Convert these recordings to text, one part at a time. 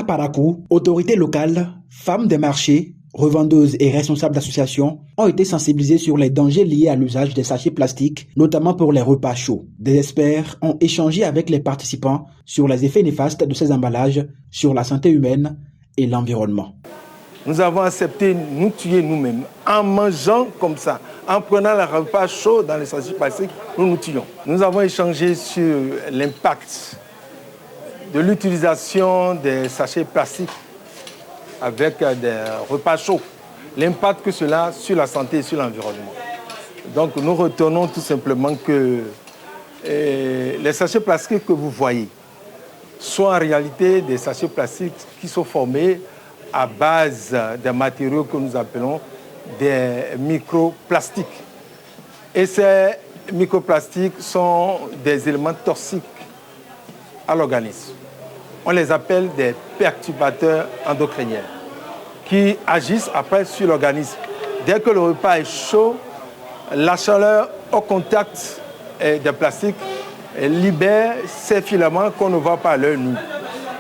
Parakou, autorités locales, femmes des marchés, revendeuses et responsables d'associations ont été sensibilisés sur les dangers liés à l'usage des sachets plastiques, notamment pour les repas chauds. Des experts ont échangé avec les participants sur les effets néfastes de ces emballages sur la santé humaine et l'environnement. Nous avons accepté de nous tuer nous-mêmes en mangeant comme ça, en prenant le repas chaud dans les sachets plastiques, nous nous tuons. Nous avons échangé sur l'impact de l'utilisation des sachets plastiques avec des repas chauds, l'impact que cela a sur la santé et sur l'environnement. Donc nous retenons tout simplement que les sachets plastiques que vous voyez sont en réalité des sachets plastiques qui sont formés à base des matériaux que nous appelons des microplastiques. Et ces microplastiques sont des éléments toxiques à l'organisme. On les appelle des perturbateurs endocriniens qui agissent après sur l'organisme. Dès que le repas est chaud, la chaleur au contact des plastiques libère ces filaments qu'on ne voit pas à l'œil nu.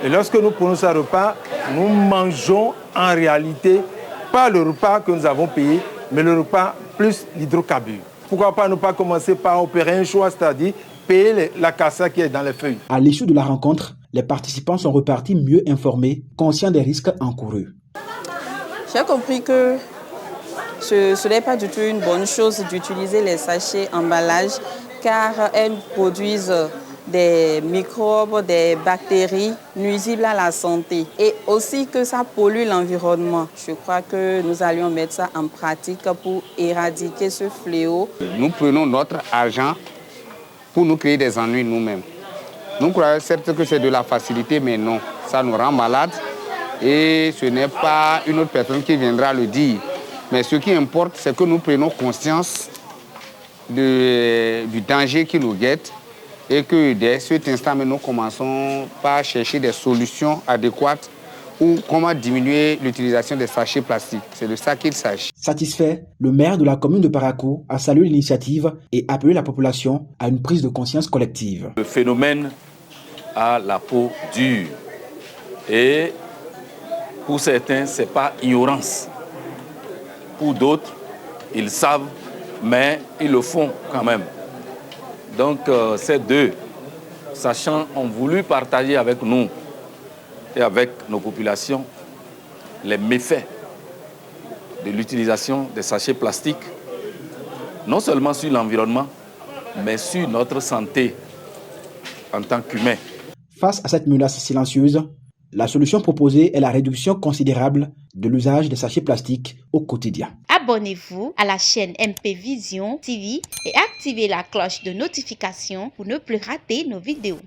Et lorsque nous prenons ce repas, nous mangeons en réalité pas le repas que nous avons payé, mais le repas plus l'hydrocarbure. Pourquoi pas ne pas commencer par opérer un choix, c'est-à-dire payer la cassa qui est dans les feuilles. À l'issue de la rencontre, les participants sont repartis mieux informés, conscients des risques encourus. J'ai compris que ce n'est pas du tout une bonne chose d'utiliser les sachets emballages car elles produisent des microbes, des bactéries nuisibles à la santé et aussi que ça pollue l'environnement. Je crois que nous allions mettre ça en pratique pour éradiquer ce fléau. Nous prenons notre argent pour nous créer des ennuis nous-mêmes. Nous croyons certes que c'est de la facilité, mais non, ça nous rend malades et ce n'est pas une autre personne qui viendra le dire. Mais ce qui importe, c'est que nous prenons conscience du danger qui nous guette et que dès cet instant, nous commençons par chercher des solutions adéquates ou comment diminuer l'utilisation des sachets plastiques. C'est de ça qu'il s'agit. Satisfait, le maire de la commune de Parakou a salué l'initiative et appelé la population à une prise de conscience collective. Le phénomène a la peau dure et pour certains, ce n'est pas ignorance. Pour d'autres, ils savent, mais ils le font quand même. Donc ces deux sachants ont voulu partager avec nous et avec nos populations les méfaits de l'utilisation des sachets plastiques, non seulement sur l'environnement, mais sur notre santé en tant qu'humains. Face à cette menace silencieuse, la solution proposée est la réduction considérable de l'usage des sachets plastiques au quotidien. Abonnez-vous à la chaîne MP Vision TV et activez la cloche de notification pour ne plus rater nos vidéos.